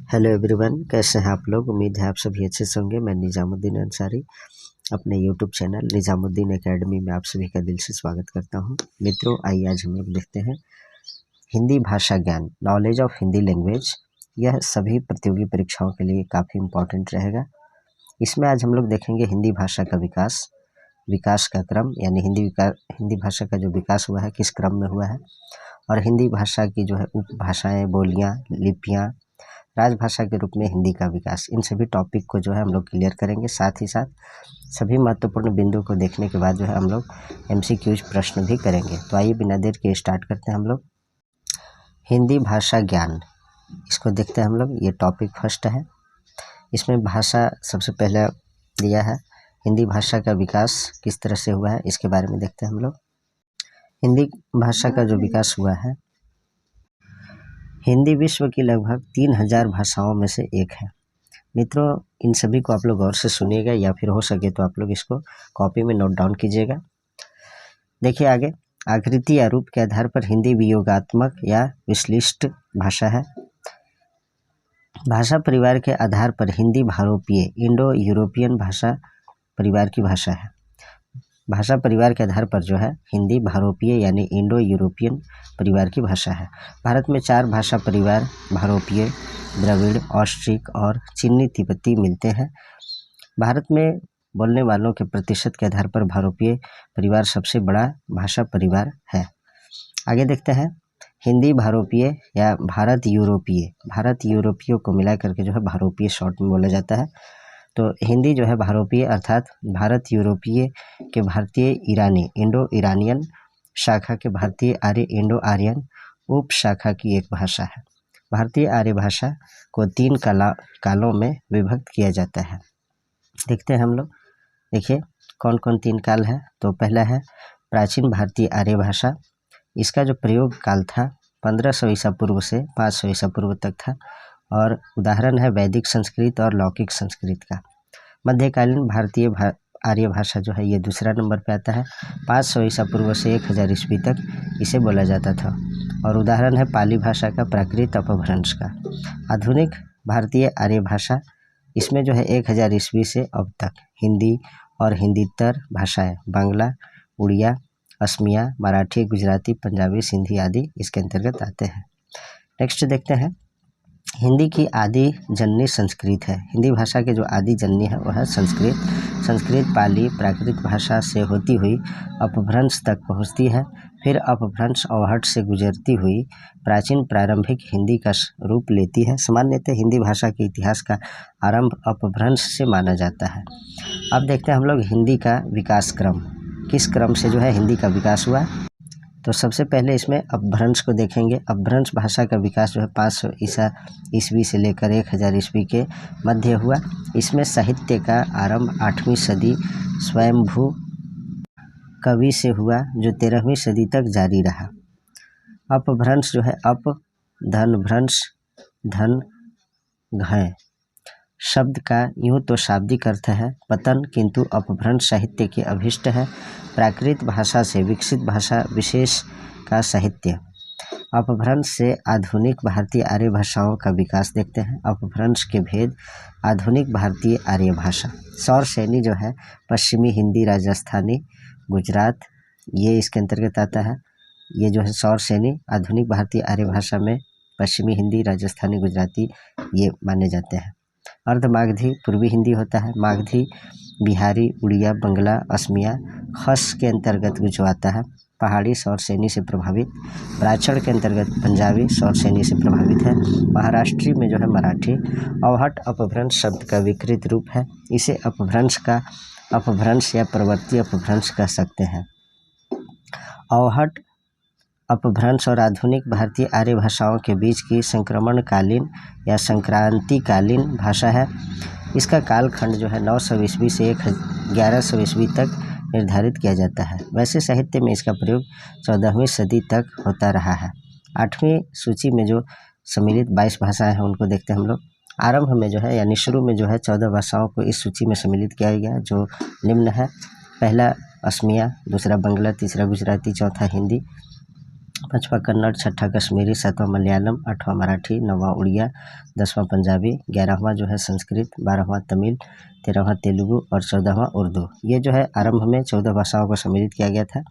Hello everyone, कैसे हैं आप लोग। उम्मीद है आप सभी अच्छे से होंगे। मैं निजामुद्दीन अंसारी अपने यूट्यूब चैनल निजामुद्दीन एकेडमी में आप सभी का दिल से स्वागत करता हूं। मित्रों, आइए आज हम लोग देखते हैं हिंदी भाषा ज्ञान, नॉलेज ऑफ हिंदी लैंग्वेज। यह सभी प्रतियोगी परीक्षाओं के लिए काफ़ी इम्पोर्टेंट रहेगा। इसमें आज हम लोग देखेंगे हिंदी भाषा का विकास का क्रम, यानी हिंदी भाषा का जो विकास हुआ है किस क्रम में हुआ है, और हिंदी भाषा की जो है उपभाषाएँ, बोलियाँ, लिपियाँ, राजभाषा के रूप में हिंदी का विकास। इन सभी टॉपिक को जो है हम लोग क्लियर करेंगे। साथ ही साथ सभी महत्वपूर्ण बिंदु को देखने के बाद जो है हम लोग MCQs प्रश्न भी करेंगे। तो आइए बिना देर के स्टार्ट करते हैं हम लोग। हिंदी भाषा ज्ञान, इसको देखते हैं हम लोग। ये टॉपिक फर्स्ट है। इसमें भाषा सबसे पहले दिया है। हिंदी भाषा का विकास किस तरह से हुआ है इसके बारे में देखते हैं हम लोग। हिंदी भाषा का जो विकास हुआ है, हिंदी विश्व की लगभग 3000 भाषाओं में से एक है। मित्रों, इन सभी को आप लोग गौर से सुनिएगा, या फिर हो सके तो आप लोग इसको कॉपी में नोट डाउन कीजिएगा। देखिए आगे, आकृति या रूप के आधार पर हिंदी वियोगात्मक या विश्लिष्ट भाषा है। भाषा परिवार के आधार पर हिंदी भारोपीय इंडो यूरोपियन भाषा परिवार की भाषा है। भाषा परिवार के आधार पर जो है हिंदी भारोपीय यानी इंडो यूरोपियन परिवार की भाषा है। भारत में 4 भाषा परिवार भारोपीय, द्रविड़, ऑस्ट्रिक और चीनी तिब्बती मिलते हैं। भारत में बोलने वालों के प्रतिशत के आधार पर भारोपीय परिवार सबसे बड़ा भाषा परिवार है। आगे देखते हैं, हिंदी भारोपीय या भारत यूरोपीय को मिला करके जो है भारोपीय शॉर्ट में बोला जाता है। तो हिंदी जो है भारोपीय अर्थात भारत यूरोपीय के भारतीय ईरानी इंडो ईरानियन शाखा के भारतीय आर्य इंडो आर्यन उप शाखा की एक भाषा है। भारतीय आर्य भाषा को 3 कालों में विभक्त किया जाता है। देखते हैं हम लोग। देखिए कौन कौन 3 काल है। तो पहला है प्राचीन भारतीय आर्य भाषा। इसका जो प्रयोग काल था 1500 ईसा पूर्व से 500 ईसा पूर्व तक था, और उदाहरण है वैदिक संस्कृत और लौकिक संस्कृत का। मध्यकालीन भारतीय आर्य भाषा जो है ये दूसरा नंबर पे आता है। 500 ईसा पूर्व से 1000 ईस्वी तक इसे बोला जाता था, और उदाहरण है पाली भाषा का, प्राकृत अपभ्रंश का। आधुनिक भारतीय आर्य भाषा, इसमें जो है 1000 ईस्वी से अब तक हिंदी और हिंदीतर भाषाएं बांग्ला, उड़िया, असमिया, मराठी, गुजराती, पंजाबी, सिंधी आदि इसके अंतर्गत आते हैं। नेक्स्ट देखते हैं, हिंदी की आदि जननी संस्कृत है। हिंदी भाषा के जो आदि जननी है वह है संस्कृत। संस्कृत पाली प्राकृत भाषा से होती हुई अपभ्रंश तक पहुंचती है, फिर अपभ्रंश अवहट से गुजरती हुई प्राचीन प्रारंभिक हिंदी का रूप लेती है। सामान्यतः हिंदी भाषा के इतिहास का आरंभ अपभ्रंश से माना जाता है। अब देखते हैं हम लोग हिंदी का विकास क्रम, किस क्रम से जो है हिंदी का विकास हुआ। तो सबसे पहले इसमें अपभ्रंश को देखेंगे। अपभ्रंश भाषा का विकास जो है 500 ईस्वी से लेकर 1000 ईस्वी के मध्य हुआ। इसमें साहित्य का आरंभ 8वीं सदी स्वयंभू कवि से हुआ, जो 13वीं सदी तक जारी रहा। अपभ्रंश जो है अप धन भ्रंश धन घय शब्द का यूँ तो शाब्दिक अर्थ है पतन, किंतु अपभ्रंश साहित्य के अभिष्ट है। प्राकृत भाषा से विकसित भाषा विशेष का साहित्य। अपभ्रंश से आधुनिक भारतीय आर्य भाषाओं का विकास देखते हैं। अपभ्रंश के भेद। आधुनिक भारतीय आर्य भाषा, सौर सैनी जो है पश्चिमी हिंदी, राजस्थानी, गुजरात, ये इसके अंतर्गत आता है। ये जो है सौर सैनी आधुनिक भारतीय आर्य भाषा में पश्चिमी हिंदी, राजस्थानी, गुजराती ये माने जाते हैं। अर्धमागधी पूर्वी हिंदी होता है। मागधी बिहारी, उड़िया, बंगला, असमिया, खस के अंतर्गत जो आता है। पहाड़ी सौर सैनी से प्रभावित। ब्राह्मण के अंतर्गत पंजाबी सौर सैनी से प्रभावित है। महाराष्ट्री में जो है मराठी। अवहट अपभ्रंश शब्द का विकृत रूप है। इसे अपभ्रंश या प्रवर्ती अपभ्रंश कह सकते हैं। अवहट अपभ्रंश और आधुनिक भारतीय आर्य भाषाओं के बीच की संक्रमणकालीन या संक्रांतिकालीन भाषा है। इसका कालखंड जो है 900 ईस्वी से 1100 ईस्वी तक निर्धारित किया जाता है। वैसे साहित्य में इसका प्रयोग 14वीं सदी तक होता रहा है। 8वीं सूची में जो सम्मिलित 22 भाषाएं हैं उनको देखते हैं हम लोग। आरंभ में जो है यानी शुरू में जो है 14 भाषाओं को इस सूची में सम्मिलित किया गया, जो निम्न है। पहला असमिया, दूसरा बंगला, तीसरा गुजराती, चौथा हिंदी। 5वां कन्नड़, 6ठा कश्मीरी, 7वां मलयालम, 8वां मराठी, 9वां उड़िया, 10वां पंजाबी, 11वां जो है संस्कृत, 12वां तमिल, 13वां तेलुगु और 14वां उर्दू। ये जो है आरंभ में 14 भाषाओं को सम्मिलित किया गया था।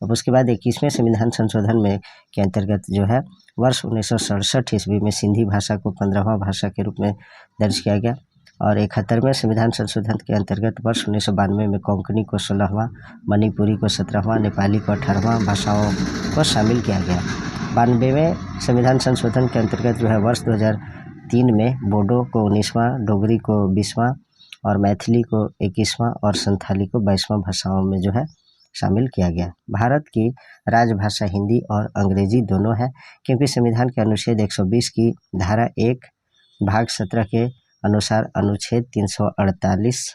अब उसके बाद 21वें संविधान संशोधन में के अंतर्गत जो है वर्ष 1967 ईस्वी में सिंधी भाषा को 15वां भाषा के रूप में दर्ज किया गया और 71वें संविधान संशोधन के अंतर्गत वर्ष 1992 में कोंकणी को 16वां, मणिपुरी को 17वां, नेपाली को 18वां भाषाओं को शामिल किया गया। 92वें संविधान संशोधन के अंतर्गत जो है वर्ष 2003 में बोडो को 19वां, डोगरी को 20वां और मैथिली को 21वां और संथाली को 22वां भाषाओं में जो है शामिल किया गया। भारत की राजभाषा हिंदी और अंग्रेजी दोनों है, क्योंकि संविधान के अनुच्छेद 120 की धारा 1 भाग 17 के अनुसार अनुच्छेद 348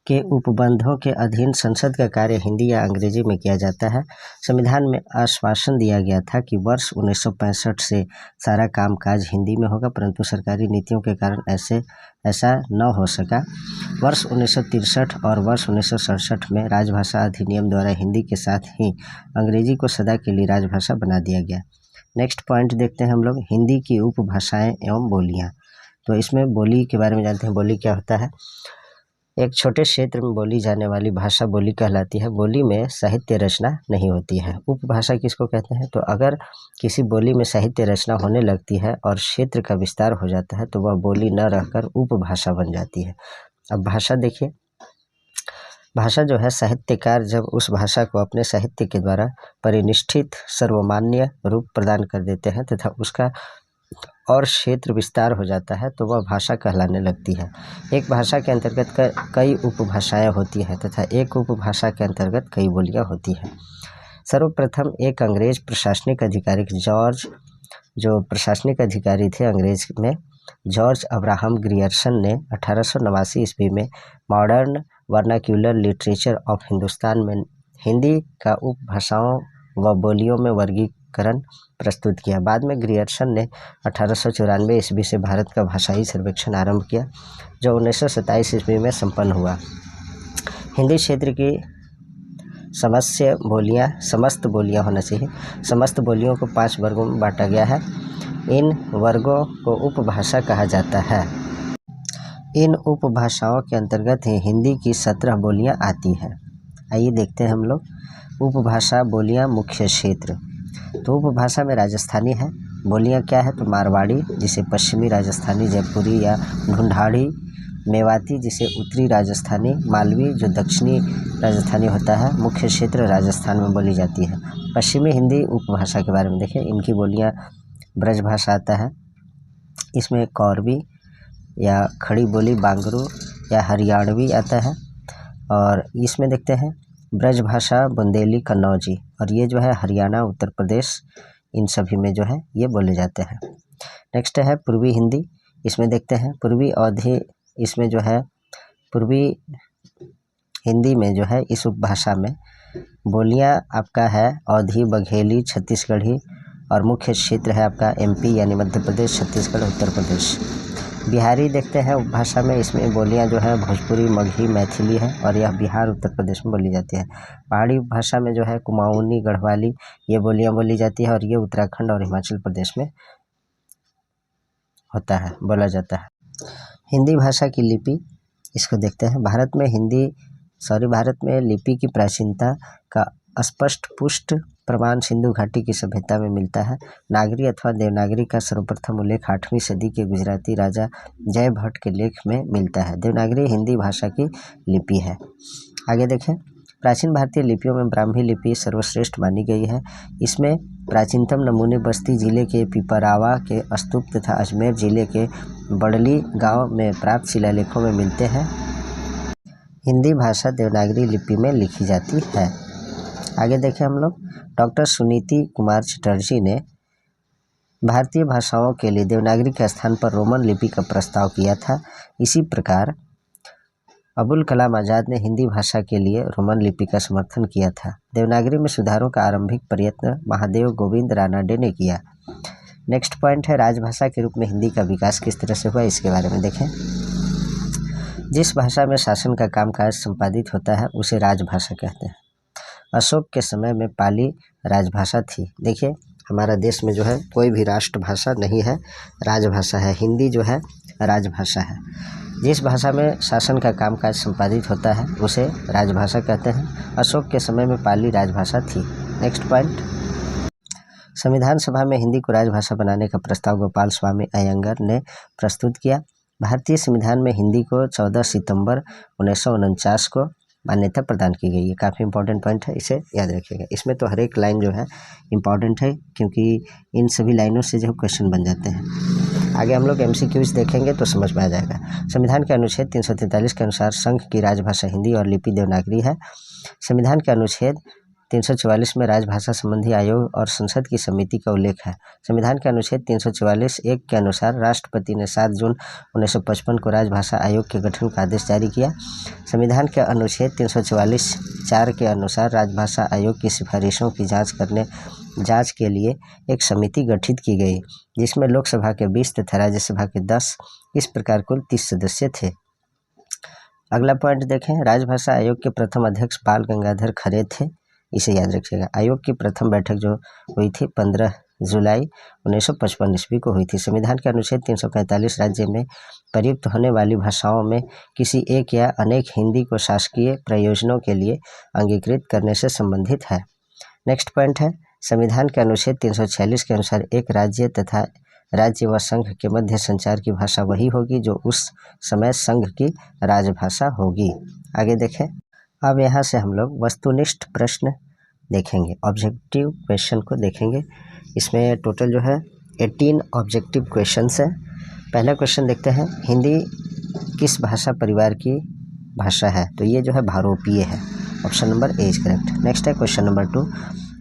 के उपबंधों के अधीन संसद का कार्य हिंदी या अंग्रेजी में किया जाता है। संविधान में आश्वासन दिया गया था कि वर्ष 1965 से सारा कामकाज हिंदी में होगा, परंतु सरकारी नीतियों के कारण ऐसा न हो सका। वर्ष 1963 और वर्ष 1967 में राजभाषा अधिनियम द्वारा हिंदी के साथ ही अंग्रेजी को सदा के लिए राजभाषा बना दिया गया। नेक्स्ट पॉइंट देखते हैं हम लोग, हिंदी की उपभाषाएं एवं बोलियां। तो इसमें बोली के बारे में जानते हैं। बोली क्या होता है? एक छोटे क्षेत्र में बोली जाने वाली भाषा बोली कहलाती है। बोली में साहित्य रचना नहीं होती है। उपभाषा किसको कहते हैं? तो अगर किसी बोली में साहित्य रचना होने लगती है और क्षेत्र का विस्तार हो जाता है तो वह बोली न रहकर उपभाषा बन जाती है। अब भाषा देखिए, भाषा जो है साहित्यकार जब उस भाषा को अपने साहित्य के द्वारा परिनिष्ठित सर्वमान्य रूप प्रदान कर देते हैं तथा उसका और क्षेत्र विस्तार हो जाता है तो वह भाषा कहलाने लगती है। एक भाषा के अंतर्गत कई उपभाषाएं होती हैं तथा एक उपभाषा के अंतर्गत कई बोलियां होती हैं। सर्वप्रथम एक अंग्रेज प्रशासनिक अधिकारी जो प्रशासनिक अधिकारी थे अंग्रेज में, जॉर्ज अब्राहम ग्रियर्सन ने 1889 ईस्वी में modern vernacular literature of Hindustan में हिंदी का उपभाषाओं व बोलियों में वर्गीकरण प्रस्तुत किया। बाद में ग्रियर्सन ने 1894 ईस्वी से भारत का भाषाई सर्वेक्षण आरंभ किया, जो 1927 ईस्वी में संपन्न हुआ। हिंदी क्षेत्र की समस्त बोलियां होना चाहिए। समस्त बोलियों को 5 वर्गों में बांटा गया है। इन वर्गों को उपभाषा कहा जाता है। इन उपभाषाओं के अंतर्गत ही हिंदी की 17 बोलियां आती हैं। आइए देखते हैं हम लोग उपभाषा बोलियां मुख्य क्षेत्र। तो उपभाषा में राजस्थानी है। बोलियां क्या है? तो मारवाड़ी जिसे पश्चिमी राजस्थानी, जयपुरी या ढूंढाड़ी, मेवाती जिसे उत्तरी राजस्थानी, मालवी जो दक्षिणी राजस्थानी होता है। मुख्य क्षेत्र राजस्थान में बोली जाती है। पश्चिमी हिंदी उपभाषा के बारे में देखें। इनकी बोलियां ब्रजभाषा आता है, इसमें कौरवी या खड़ी बोली बांगरू या हरियाणवी आता है। और इसमें देखते हैं ब्रजभाषा बुंदेली, कन्नौजी, और ये जो है हरियाणा, उत्तर प्रदेश, इन सभी में जो है ये बोले जाते हैं। नेक्स्ट है पूर्वी हिंदी। इसमें देखते हैं पूर्वी अवधी। इसमें जो है पूर्वी हिंदी में जो है इस उपभाषा में बोलियां आपका है अवधी, बघेली, छत्तीसगढ़ी, और मुख्य क्षेत्र है आपका एमपी यानी मध्य प्रदेश, छत्तीसगढ़, उत्तर प्रदेश। बिहारी देखते हैं उपभाषा में। इसमें बोलियां जो है भोजपुरी, मगही, मैथिली है और यह बिहार, उत्तर प्रदेश में बोली जाती है। पहाड़ी भाषा में जो है कुमाऊनी, गढ़वाली, ये बोलियां बोली जाती है और ये उत्तराखंड और हिमाचल प्रदेश में होता है, बोला जाता है। हिंदी भाषा की लिपि, इसको देखते हैं। भारत में लिपि की प्राचीनता का स्पष्ट पुष्ट प्रमाण सिंधु घाटी की सभ्यता में मिलता है। नागरी अथवा देवनागरी का सर्वप्रथम उल्लेख 8वीं सदी के गुजराती राजा जय भट्ट के लेख में मिलता है। देवनागरी हिंदी भाषा की लिपि है। आगे देखें, प्राचीन भारतीय लिपियों में ब्राह्मी लिपि सर्वश्रेष्ठ मानी गई है। इसमें प्राचीनतम नमूने बस्ती जिले के पिपरावा के स्तूप तथा अजमेर जिले के बड़ली गांव में प्राप्त शिलालेखों में मिलते हैं। हिंदी भाषा देवनागरी लिपि में लिखी जाती है। आगे देखें हम लोग, डॉक्टर सुनीति कुमार चटर्जी ने भारतीय भाषाओं के लिए देवनागरी के स्थान पर रोमन लिपि का प्रस्ताव किया था। इसी प्रकार अबुल कलाम आज़ाद ने हिंदी भाषा के लिए रोमन लिपि का समर्थन किया था। देवनागरी में सुधारों का आरंभिक प्रयत्न महादेव गोविंद रानाडे ने किया। नेक्स्ट पॉइंट है राजभाषा के रूप में हिंदी का विकास किस तरह से हुआ, इसके बारे में देखें। जिस भाषा में शासन का कामकाज संपादित होता है उसे राजभाषा कहते हैं। अशोक के समय में पाली राजभाषा थी। देखिए, हमारा देश में जो है कोई भी राष्ट्रभाषा नहीं है, राजभाषा है। हिंदी जो है राजभाषा है। जिस भाषा में शासन का कामकाज संपादित होता है उसे राजभाषा कहते हैं। अशोक के समय में पाली राजभाषा थी। नेक्स्ट पॉइंट, संविधान सभा में हिंदी को राजभाषा बनाने का प्रस्ताव गोपाल स्वामी अयंगर ने प्रस्तुत किया। भारतीय संविधान में हिंदी को 14 सितंबर 1949 को मान्यता प्रदान की गई। ये काफ़ी इंपॉर्टेंट पॉइंट है, इसे याद रखिएगा। इसमें तो हर एक लाइन जो है इंपॉर्टेंट है, क्योंकि इन सभी लाइनों से जो क्वेश्चन बन जाते हैं। आगे हम लोग MCQs देखेंगे तो समझ में आ जाएगा। संविधान के अनुच्छेद 343 के अनुसार संघ की राजभाषा हिंदी और लिपि देवनागरी है। संविधान के अनुच्छेद 344 में राजभाषा संबंधी आयोग और संसद की समिति का उल्लेख है। संविधान के अनुच्छेद 344(1) के अनुसार राष्ट्रपति ने 7 जून 1955 को राजभाषा आयोग के गठन का आदेश जारी किया। संविधान के अनुच्छेद 344(4) के अनुसार राजभाषा आयोग की सिफारिशों की जांच के लिए एक समिति गठित की गई, जिसमें लोकसभा के 20 तथा राज्यसभा के 10, इस प्रकार कुल 30 सदस्य थे। अगला पॉइंट देखें, राजभाषा आयोग के प्रथम अध्यक्ष बाल गंगाधर खरे थे। इसे याद रखिएगा। आयोग की प्रथम बैठक जो हुई थी 15 जुलाई 1955 ईस्वी को हुई थी। संविधान के अनुच्छेद 345 राज्य में प्रयुक्त होने वाली भाषाओं में किसी एक या अनेक हिंदी को शासकीय प्रयोजनों के लिए अंगीकृत करने से संबंधित है। नेक्स्ट पॉइंट है, संविधान के अनुच्छेद 346 के अनुसार एक राज्य तथा राज्य व संघ के मध्य संचार की भाषा वही होगी जो उस समय संघ की राजभाषा होगी। आगे देखें। अब यहाँ से हम लोग वस्तुनिष्ठ प्रश्न देखेंगे, ऑब्जेक्टिव क्वेश्चन को देखेंगे। इसमें टोटल जो है 18 ऑब्जेक्टिव क्वेश्चंस है। पहला क्वेश्चन देखते हैं, हिंदी किस भाषा परिवार की भाषा है? तो ये जो है भारोपीय है। Option number A is correct. Next है क्वेश्चन नंबर 2,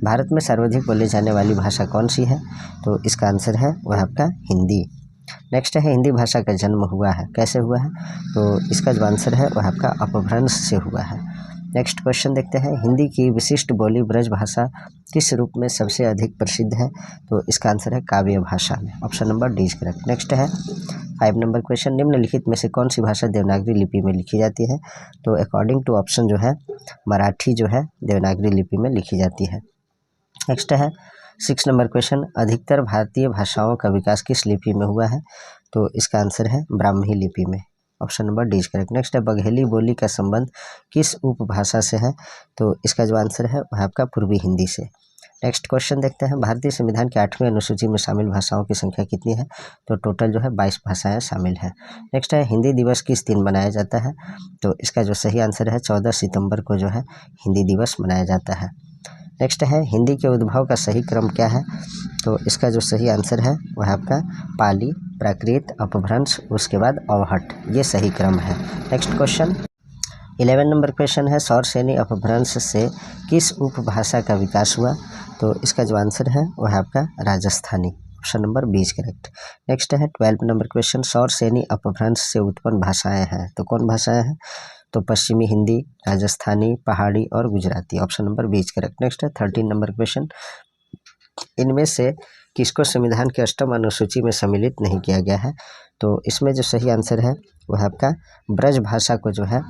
भारत में सर्वाधिक बोली जाने वाली भाषा कौन सी है? तो इसका आंसर है वह आपका हिंदी। नेक्स्ट है, हिंदी भाषा का जन्म हुआ है, कैसे हुआ है? तो इसका जो आंसर है वह आपका अपभ्रंश से हुआ है। नेक्स्ट क्वेश्चन देखते हैं, हिंदी की विशिष्ट बोली ब्रज भाषा किस रूप में सबसे अधिक प्रसिद्ध है? तो इसका आंसर है काव्य भाषा में। Option number D is correct. Next है 5 नंबर क्वेश्चन, निम्नलिखित में से कौन सी भाषा देवनागरी लिपि में लिखी जाती है? तो अकॉर्डिंग टू ऑप्शन जो है मराठी जो है देवनागरी लिपि में लिखी जाती है। नेक्स्ट है 6 नंबर क्वेश्चन, अधिकतर भारतीय भाषाओं का विकास किस लिपि में हुआ है? तो इसका आंसर है ब्राह्मी लिपि में। Option number D is correct. Next है, बघेली बोली का संबंध किस उपभाषा से है? तो इसका जो आंसर है वह आपका पूर्वी हिंदी से। नेक्स्ट क्वेश्चन देखते हैं, भारतीय संविधान के 8वीं अनुसूची में शामिल भाषाओं की संख्या कितनी है? तो टोटल जो है 22 भाषाएं शामिल हैं। नेक्स्ट है, हिंदी दिवस किस दिन मनाया जाता है? तो इसका जो सही आंसर है 14 सितंबर को जो है हिंदी दिवस मनाया जाता है। नेक्स्ट है, हिंदी के उद्भव का सही क्रम क्या है? तो इसका जो सही आंसर है वह आपका पाली, प्राकृत, अपभ्रंश, उसके बाद अवहट, ये सही क्रम है। नेक्स्ट क्वेश्चन 11 नंबर क्वेश्चन है, सौरसेनी अपभ्रंश से किस उपभाषा का विकास हुआ? तो इसका जो आंसर है वह आपका Rajasthani. Option number B is correct. Next है 12 नंबर क्वेश्चन, सौरसेनी अपभ्रंश से उत्पन्न भाषाएं हैं, तो कौन भाषाएं हैं? तो पश्चिमी हिंदी, राजस्थानी, पहाड़ी और Gujarati. Option number B is correct. Next है 13 नंबर क्वेश्चन, इनमें से किसको संविधान के 8वीं अनुसूची में सम्मिलित नहीं किया गया है? तो इसमें जो सही आंसर है वह आपका ब्रज भाषा को जो है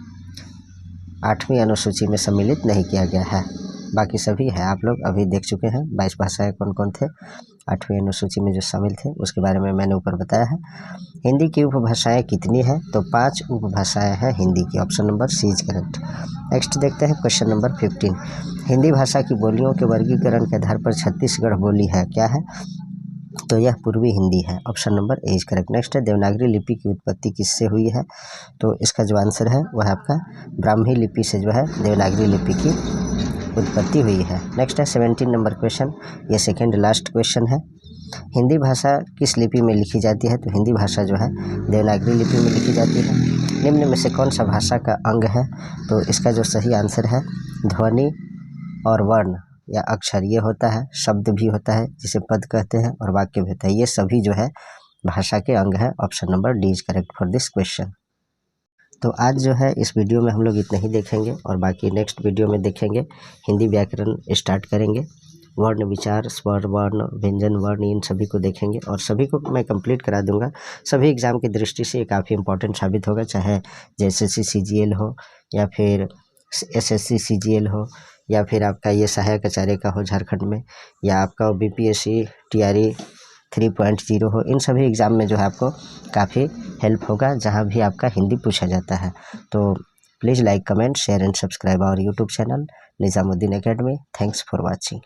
8वीं अनुसूची में सम्मिलित नहीं किया गया है। बाकी सभी है, आप लोग अभी देख चुके हैं 22 भाषाएं कौन कौन थे 8वीं अनुसूची में जो शामिल थे, उसके बारे में मैंने ऊपर बताया है। हिंदी की उपभाषाएं कितनी है? तो 5 उपभाषाएं हैं हिंदी की। Option number C is correct. Next देखते हैं क्वेश्चन नंबर 15, हिंदी भाषा की बोलियों के वर्गीकरण के आधार पर छत्तीसगढ़ बोली है, क्या है? तो यह पूर्वी हिंदी है। Option number A is correct. Next है, देवनागरी लिपि की उत्पत्ति किससे हुई है? तो इसका जो आंसर है वह आपका ब्राह्मी लिपि से जो है देवनागरी लिपि की उत्पत्ति हुई है। नेक्स्ट है 17 नंबर क्वेश्चन, ये सेकेंड लास्ट क्वेश्चन है, हिंदी भाषा किस लिपि में लिखी जाती है? तो हिंदी भाषा जो है देवनागरी लिपि में लिखी जाती है। निम्न में से कौन सा भाषा का अंग है? तो इसका जो सही आंसर है ध्वनि और वर्ण या अक्षर, ये होता है। शब्द भी होता है जिसे पद कहते हैं, और वाक्य भी होता है, ये सभी जो है भाषा के अंग है। Option number D is correct for this question. तो आज जो है इस वीडियो में हम लोग इतना ही देखेंगे, और बाकी नेक्स्ट वीडियो में देखेंगे हिंदी व्याकरण स्टार्ट करेंगे, वर्ण विचार, स्वर वर्ण, व्यंजन वर्ण, इन सभी को देखेंगे, और सभी को मैं कंप्लीट करा दूंगा। सभी एग्ज़ाम की दृष्टि से ये काफ़ी इंपॉर्टेंट साबित होगा, चाहे JSSC CGL हो या फिर SSC CGL हो या फिर आपका ये सहायक आचार्य का हो झारखंड में, या आपका BPSC TRE 3.0 हो, इन सभी एग्ज़ाम में जो है आपको काफ़ी हेल्प होगा, जहाँ भी आपका हिंदी पूछा जाता है। तो please like, comment, share and subscribe our YouTube channel Nizamuddin Academy. Thanks for watching.